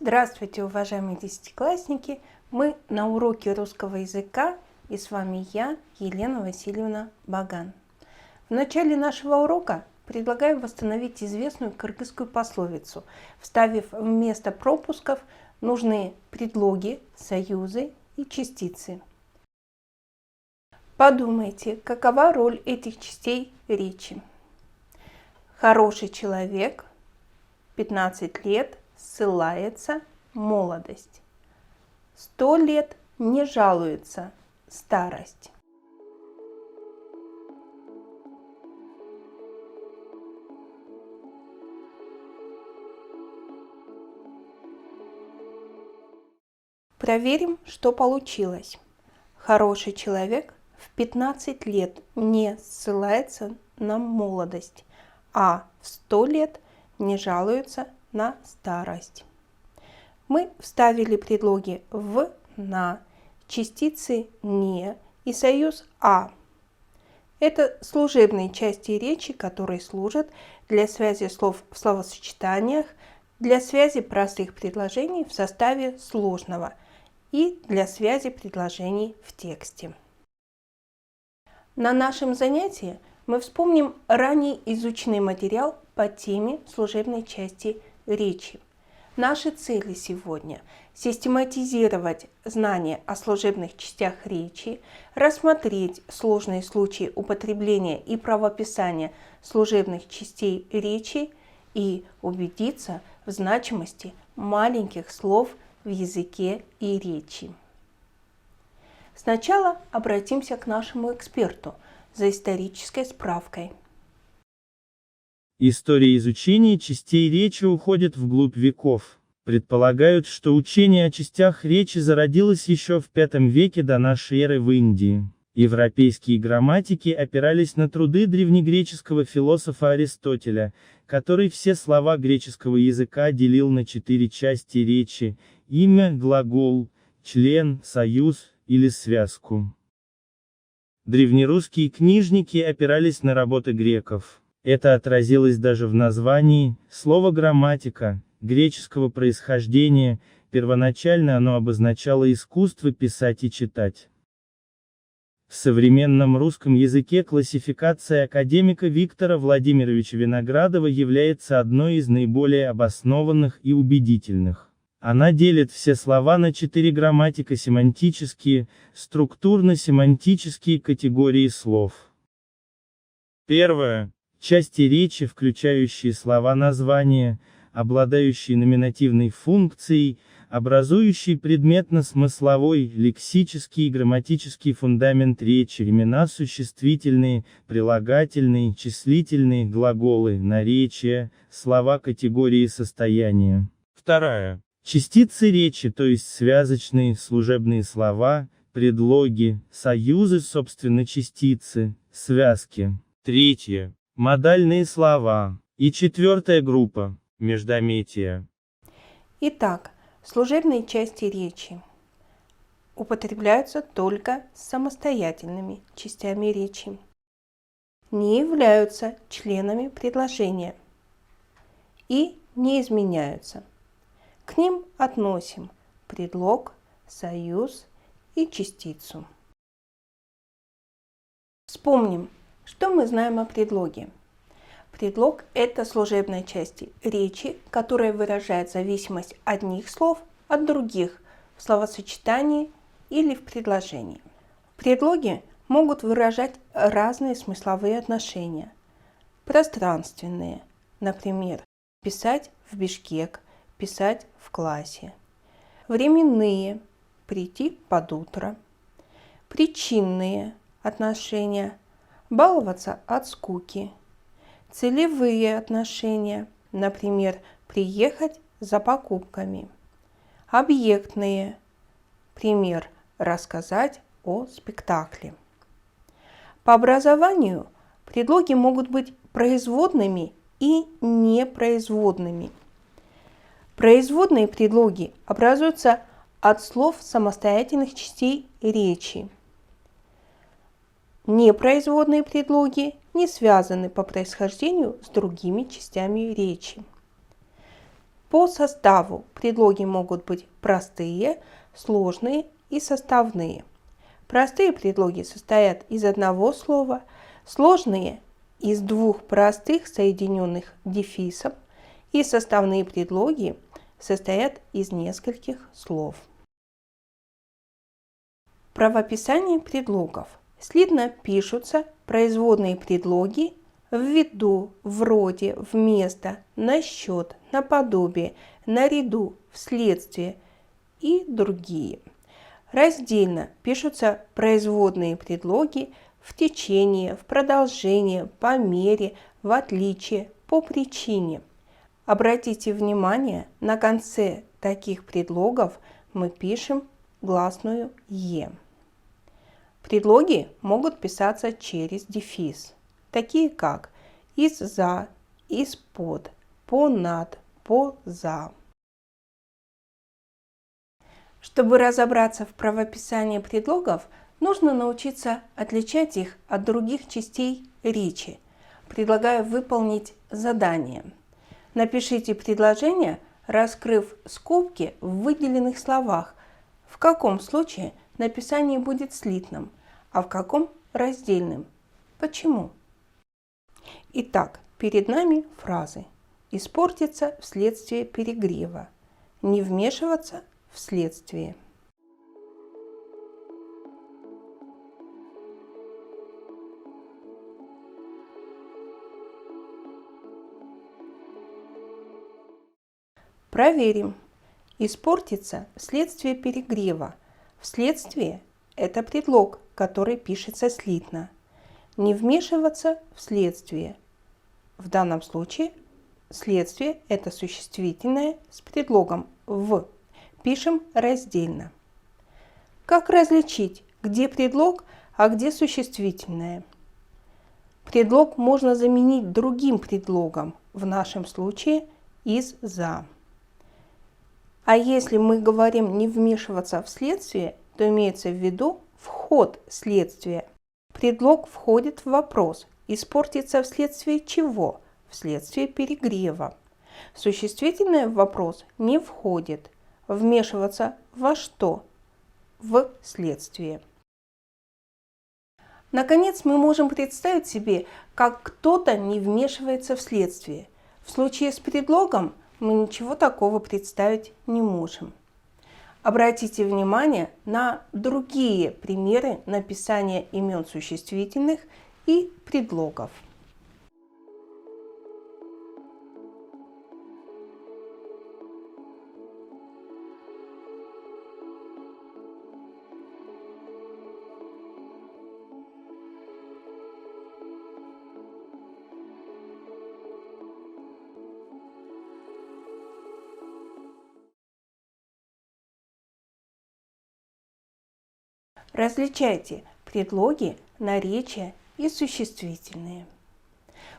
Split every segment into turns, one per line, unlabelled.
Здравствуйте, уважаемые десятиклассники! Мы на уроке русского языка, и с вами я, Елена Васильевна Баган. В начале нашего урока предлагаю восстановить известную кыргызскую пословицу, вставив вместо пропусков нужные предлоги, союзы и частицы. Подумайте, какова роль этих частей речи. Хороший человек, 15 лет, ссылается, молодость. 100 лет не жалуется, старость. Проверим, что получилось. Хороший человек в 15 лет не ссылается на молодость, а в 100 лет не жалуется на старость. Мы вставили предлоги «в», «на», частицы «не» и союз «а». Это служебные части речи, которые служат для связи слов в словосочетаниях, для связи простых предложений в составе сложного и для связи предложений в тексте. На нашем занятии мы вспомним ранее изученный материал по теме служебной части речи. Наши цели сегодня – систематизировать знания о служебных частях речи, рассмотреть сложные случаи употребления и правописания служебных частей речи и убедиться в значимости маленьких слов в языке и речи. Сначала обратимся к нашему эксперту за исторической справкой.
История изучения частей речи уходит вглубь веков. Предполагают, что учение о частях речи зародилось еще в V веке до нашей эры в Индии. Европейские грамматики опирались на труды древнегреческого философа Аристотеля, который все слова греческого языка делил на 4 части речи: имя, глагол, член, союз или связку. Древнерусские книжники опирались на работы греков. Это отразилось даже в названии. Слово «грамматика» греческого происхождения, первоначально оно обозначало искусство писать и читать. В современном русском языке классификация академика Виктора Владимировича Виноградова является одной из наиболее обоснованных и убедительных. Она делит все слова на 4 грамматико-семантические, структурно-семантические категории слов. Первое. Части речи, включающие слова-названия, обладающие номинативной функцией, образующие предметно-смысловой, лексический и грамматический фундамент речи, имена существительные, прилагательные, числительные, глаголы, наречия, слова категории состояния. Вторая. Частицы речи, то есть связочные, служебные слова, предлоги, союзы, собственно частицы, связки. Третье. Модальные слова. И четвертая группа – междометия.
Итак, служебные части речи употребляются только с самостоятельными частями речи, не являются членами предложения и не изменяются. К ним относим предлог, союз и частицу. Вспомним, что мы знаем о предлоге. Предлог – это служебная часть речи, которая выражает зависимость одних слов от других в словосочетании или в предложении. Предлоги могут выражать разные смысловые отношения. Пространственные, например, писать в Бишкек, писать в классе. Временные – прийти под утро. Причинные отношения – баловаться от скуки. Целевые отношения, например, приехать за покупками. Объектные, пример, рассказать о спектакле. По образованию предлоги могут быть производными и непроизводными. Производные предлоги образуются от слов самостоятельных частей речи. Непроизводные предлоги не связаны по происхождению с другими частями речи. По составу предлоги могут быть простые, сложные и составные. Простые предлоги состоят из одного слова, сложные – из двух простых, соединенных дефисом, и составные предлоги состоят из нескольких слов. Правописание предлогов. Слитно пишутся производные предлоги ввиду, вроде, вместо, насчет, наподобие, наряду, вследствие и другие. Раздельно пишутся производные предлоги в течение, в продолжение, по мере, в отличие, по причине. Обратите внимание, на конце таких предлогов мы пишем гласную «е». Предлоги могут писаться через дефис, такие как из-за, из-под, по-над, по-за. Чтобы разобраться в правописании предлогов, нужно научиться отличать их от других частей речи. Предлагаю выполнить задание. Напишите предложение, раскрыв скобки в выделенных словах. В каком случае написание будет слитным, а в каком раздельным? Почему? Итак, перед нами фразы. Испортиться вследствие перегрева. Не вмешиваться вследствие. Проверим. Испортиться вследствие перегрева. Вследствие – это предлог, который пишется слитно. Не вмешиваться вследствие. В данном случае следствие – это существительное с предлогом «в». Пишем раздельно. Как различить, где предлог, а где существительное? Предлог можно заменить другим предлогом, в нашем случае «из-за». А если мы говорим «не вмешиваться в следствие», то имеется в виду вход следствия. Предлог входит в вопрос «испортиться вследствие чего?» Вследствие перегрева. Существительное в вопрос не входит. Вмешиваться во что? В следствие. Наконец, мы можем представить себе, как кто-то не вмешивается в следствие. В случае с предлогом мы ничего такого представить не можем. Обратите внимание на другие примеры написания имен существительных и предлогов. Различайте предлоги, наречия и существительные.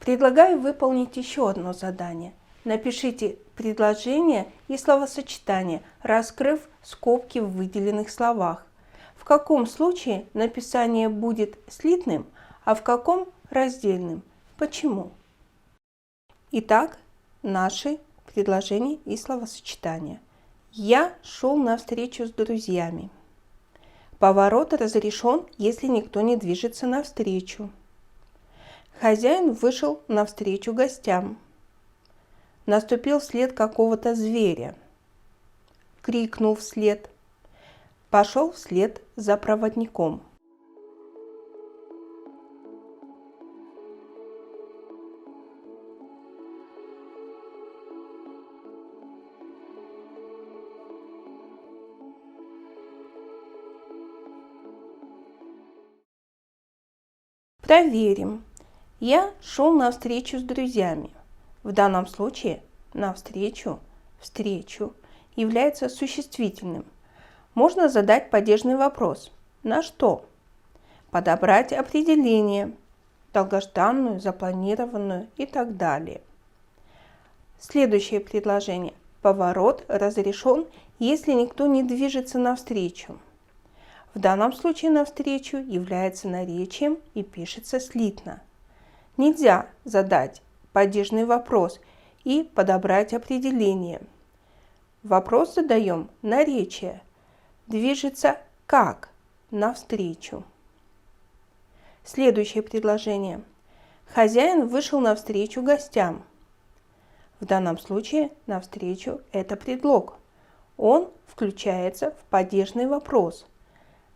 Предлагаю выполнить еще одно задание. Напишите предложение и словосочетание, раскрыв скобки в выделенных словах. В каком случае написание будет слитным, а в каком раздельным? Почему? Итак, наши предложения и словосочетания. Я шел навстречу с друзьями. Поворот разрешен, если никто не движется навстречу. Хозяин вышел навстречу гостям. Наступил вслед какого-то зверя. Крикнул вслед. Пошел вслед за проводником. Проверим. Я шел навстречу с друзьями. В данном случае навстречу, встречу является существительным. Можно задать падежный вопрос. На что? Подобрать определение, долгожданную, запланированную и так далее. Следующее предложение. Поворот разрешен, если никто не движется навстречу. В данном случае навстречу является наречием и пишется слитно. Нельзя задать падежный вопрос и подобрать определение. Вопрос задаем наречие. Движется как? Навстречу. Следующее предложение. Хозяин вышел навстречу гостям. В данном случае навстречу это предлог. Он включается в падежный вопрос.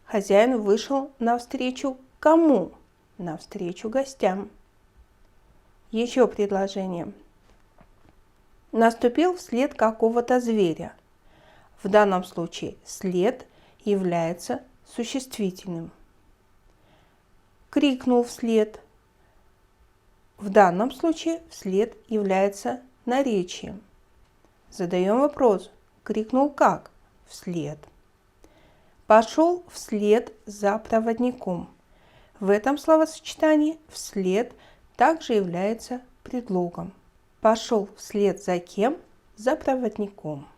Хозяин вышел навстречу кому? Навстречу гостям. Еще предложение. Наступил вслед какого-то зверя. В данном случае след является существительным. Крикнул вслед. В данном случае вслед является наречием. Задаем вопрос. Крикнул как? Вслед. Пошел вслед за проводником. В этом словосочетании вслед также является предлогом. Пошел вслед за кем? За проводником.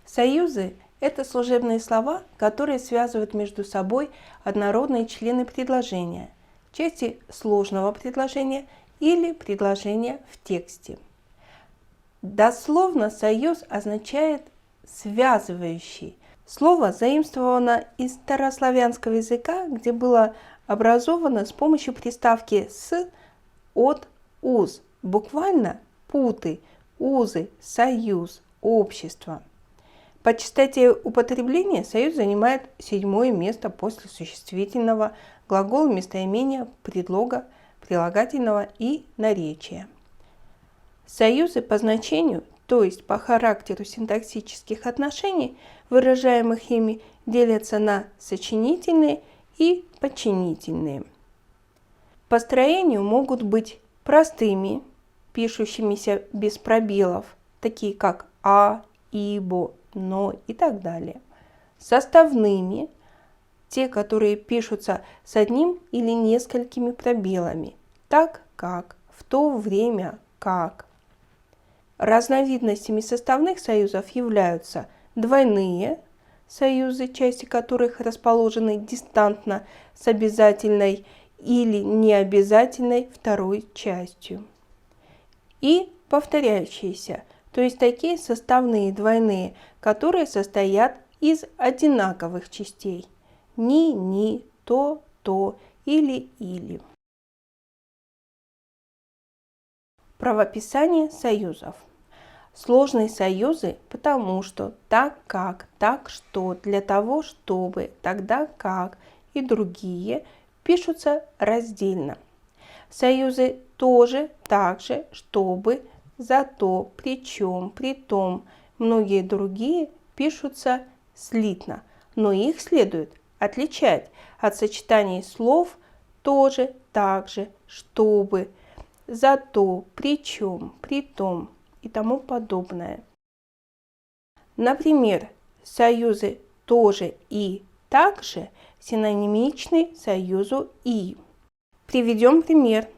Союзы – это служебные слова, которые связывают между собой однородные члены предложения, части сложного предложения или предложения в тексте. Дословно союз означает «связывающий». Слово заимствовано из старославянского языка, где было образовано с помощью приставки «с» от «уз». Буквально путы, узы, союз, общество. По частоте употребления союз занимает 7-е место после существительного, глагола, местоимения, предлога, прилагательного и наречия. Союзы по значению, то есть по характеру синтаксических отношений, выражаемых ими, делятся на сочинительные и подчинительные. По строению могут быть простыми, пишущимися без пробелов, такие как «а», «ибо», «но» и так далее. Составными, те, которые пишутся с одним или несколькими пробелами, так как, в то время как. Разновидностями составных союзов являются двойные союзы, части которых расположены дистантно с обязательной или необязательной второй частью. И повторяющиеся, то есть такие составные двойные, которые состоят из одинаковых частей. Ни, то или. Правописание союзов. Сложные союзы, потому что, так как, так что, для того, чтобы, тогда как и другие пишутся раздельно. Союзы тоже, также, чтобы, зато, причем, притом, многие другие пишутся слитно, но их следует отличать от сочетаний слов тоже, также, чтобы, зато, причем, притом и тому подобное. Например, союзы тоже и также синонимичны союзу и. Приведем пример.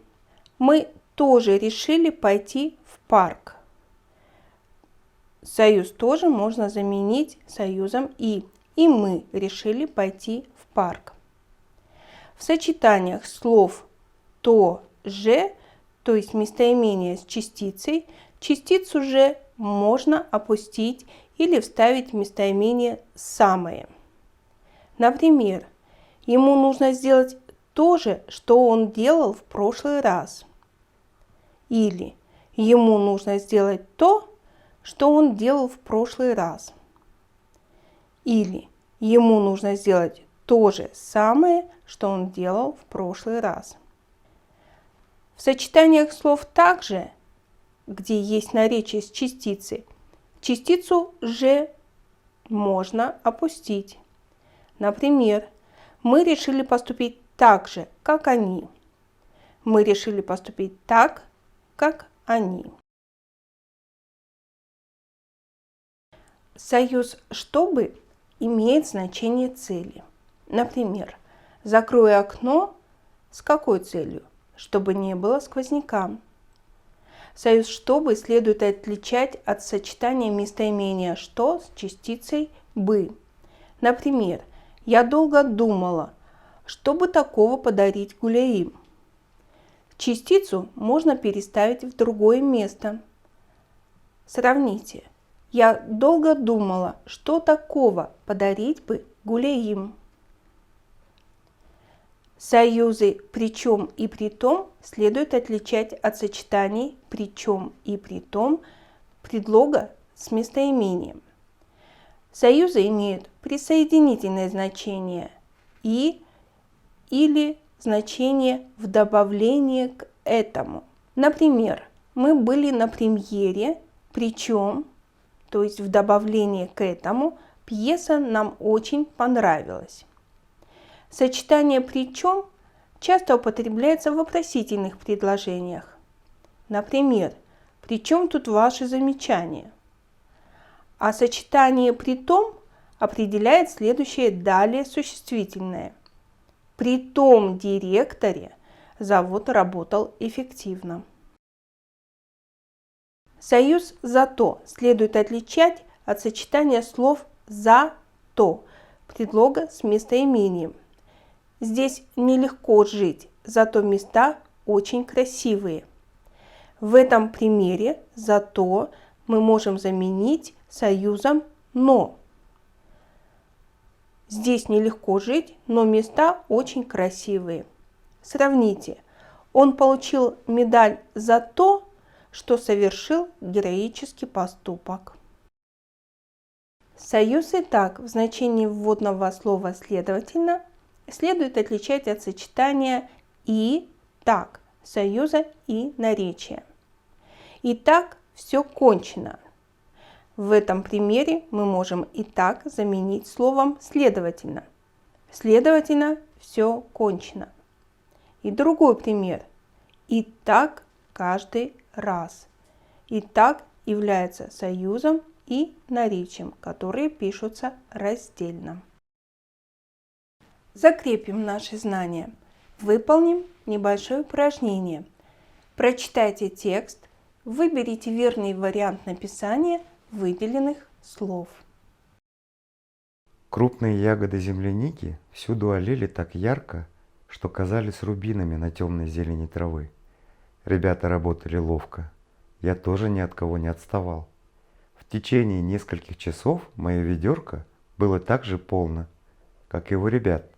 Мы тоже решили пойти в парк. Союз тоже можно заменить союзом и. И мы решили пойти в парк. В сочетаниях слов то, же, то есть местоимение с частицей, частицу же можно опустить или вставить в местоимение самое. Например, ему нужно сделать то же, что он делал в прошлый раз. Или ему нужно сделать то, что он делал в прошлый раз. Или ему нужно сделать то же самое, что он делал в прошлый раз. В сочетаниях слов также, где есть наречие с частицей, частицу «же» можно опустить. Например, мы решили поступить так же, как они. Мы решили поступить так, как они. Союз «чтобы» имеет значение цели. Например, закрою окно с какой целью? Чтобы не было сквозняка. Союз «чтобы» следует отличать от сочетания местоимения «что» с частицей «бы». Например, я долго думала, чтобы такого подарить Гуляим. Частицу можно переставить в другое место. Сравните. Я долго думала, что такого подарить бы Гуляим. Союзы «причем» и «притом» следует отличать от сочетаний «причем» и «притом» предлога с местоимением. Союзы имеют присоединительное значение и или значение в добавлении к этому. Например, мы были на премьере, причем, то есть в добавлении к этому, пьеса нам очень понравилась. Сочетание «причем» часто употребляется в вопросительных предложениях. Например, «При чем тут ваши замечания?» А сочетание «притом» определяет следующее далее существительное. При том директоре завод работал эффективно. Союз «зато» следует отличать от сочетания слов «за-то», предлога с местоимением. Здесь нелегко жить, зато места очень красивые. В этом примере «зато» мы можем заменить союзом «но». Здесь нелегко жить, но места очень красивые. Сравните. Он получил медаль за то, что совершил героический поступок. Союз «и так» в значении вводного слова «следовательно» следует отличать от сочетания «и так» союза и наречия. Итак, все кончено. В этом примере мы можем «и так» заменить словом «следовательно». Следовательно, все кончено. И другой пример. «И так каждый раз». «И так» является союзом и наречием, которые пишутся раздельно. Закрепим наши знания. Выполним небольшое упражнение. Прочитайте текст, выберите верный вариант написания выделенных слов.
Крупные ягоды земляники всюду олели так ярко, что казались рубинами на темной зелени травы. Ребята работали ловко. Я тоже ни от кого не отставал. В течение нескольких часов мое ведерко было так же полно, как и у ребят.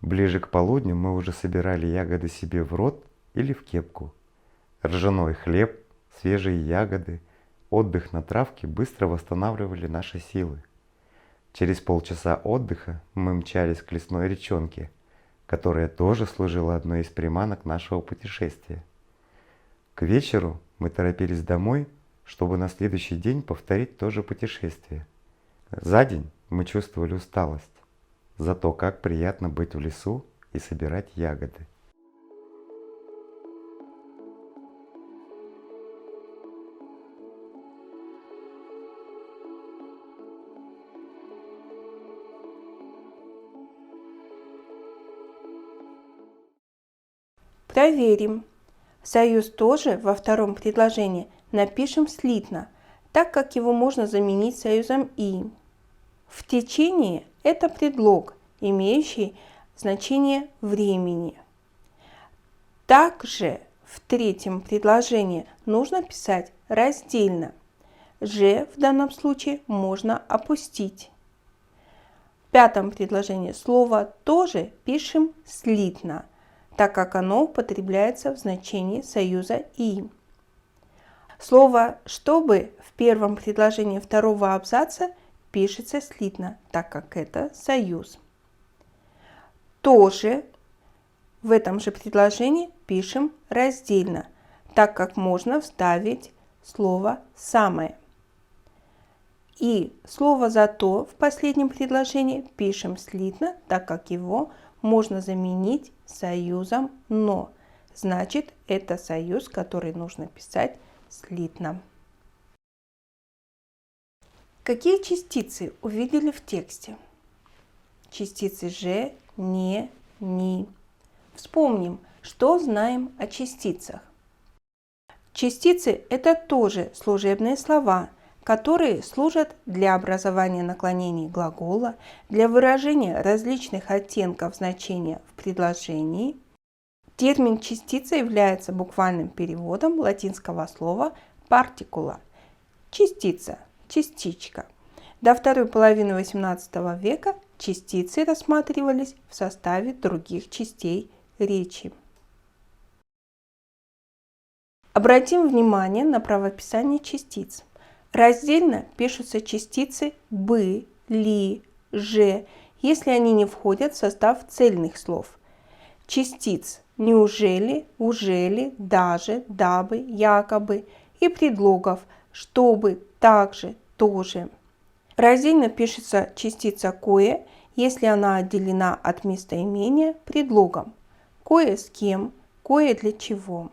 Ближе к полудню мы уже собирали ягоды себе в рот или в кепку. Ржаной хлеб, свежие ягоды, отдых на травке быстро восстанавливали наши силы. Через полчаса отдыха мы мчались к лесной речонке, которая тоже служила одной из приманок нашего путешествия. К вечеру мы торопились домой, чтобы на следующий день повторить то же путешествие. За день мы чувствовали усталость, зато как приятно быть в лесу и собирать ягоды.
Проверим. Союз тоже во втором предложении напишем слитно, так как его можно заменить союзом «и». В течение – это предлог, имеющий значение времени. Также в третьем предложении нужно писать раздельно. «Же» в данном случае можно опустить. В пятом предложении слово «тоже» пишем слитно, так как оно употребляется в значении союза «и». Слово «чтобы» в первом предложении второго абзаца пишется слитно, так как это союз. «Тоже» в этом же предложении пишем раздельно, так как можно вставить слово «самое». И слово «зато» в последнем предложении пишем слитно, так как его можно заменить союзом «но». Значит, это союз, который нужно писать слитно. Какие частицы увидели в тексте? Частицы «же», «не», «ни». Вспомним, что знаем о частицах. Частицы – это тоже служебные слова, которые служат для образования наклонений глагола, для выражения различных оттенков значения в предложении. Термин «частица» является буквальным переводом латинского слова «партикула». Частица, частичка. До второй половины XVIII века частицы рассматривались в составе других частей речи. Обратим внимание на правописание частиц. Раздельно пишутся частицы «бы», «ли», «же», если они не входят в состав цельных слов. Частиц «неужели», «ужели», «даже», «дабы», «якобы» и предлогов «чтобы», «также», «тоже». Раздельно пишется частица «кое», если она отделена от местоимения предлогом «кое с кем», «кое для чего».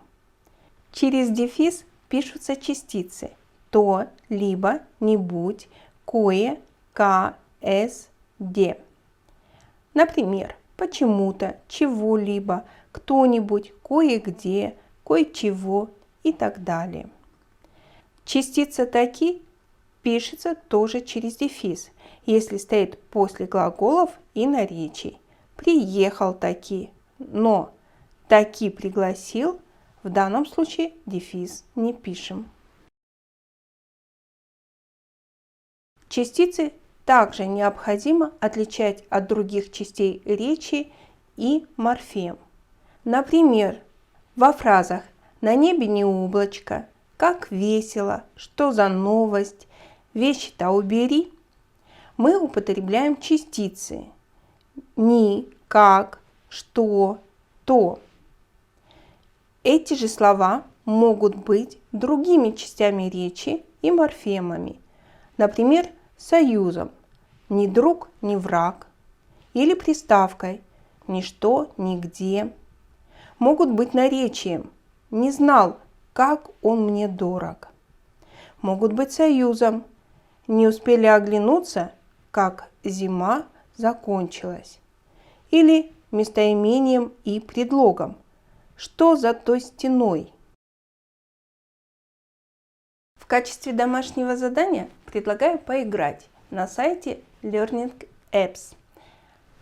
Через дефис пишутся частицы «то», «либо», «не будь», «кое», «ка», «с», «де». Например, почему-то, чего-либо, кто-нибудь, кое-где, кое-чего и так далее. Частица «таки» пишется тоже через дефис, если стоит после глаголов и наречий. Приехал таки, но таки пригласил, в данном случае дефис не пишем. Частицы также необходимо отличать от других частей речи и морфем. Например, во фразах «на небе не облачко», «как весело», «что за новость», «вещи-то убери» мы употребляем частицы «ни», «как», «что», «то». Эти же слова могут быть другими частями речи и морфемами, например, союзом «ни друг, ни враг» или приставкой «ничто, нигде». Могут быть наречием «не знал, как он мне дорог». Могут быть союзом «не успели оглянуться, как зима закончилась». Или местоимением и предлогом «что за той стеной». В качестве домашнего задания предлагаю поиграть на сайте Learning Apps.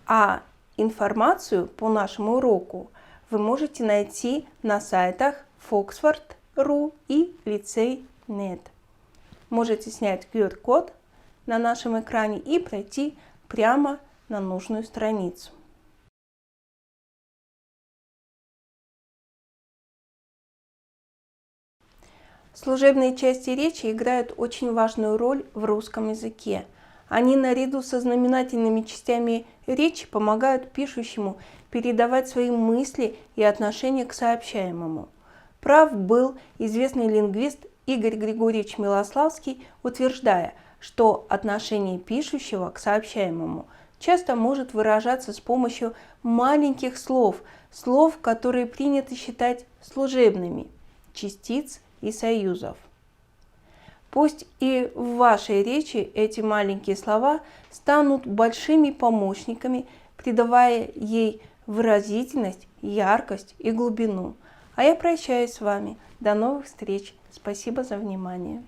А информацию по нашему уроку вы можете найти на сайтах Foxford.ru и Лицей.нет. Можете снять QR-код на нашем экране и пройти прямо на нужную страницу. Служебные части речи играют очень важную роль в русском языке. Они наряду со знаменательными частями речи помогают пишущему передавать свои мысли и отношения к сообщаемому. Прав был известный лингвист Игорь Григорьевич Милославский, утверждая, что отношение пишущего к сообщаемому часто может выражаться с помощью маленьких слов, которые принято считать служебными, частиц и союзов. Пусть и в вашей речи эти маленькие слова станут большими помощниками, придавая ей выразительность, яркость и глубину. А я прощаюсь с вами. До новых встреч. Спасибо за внимание.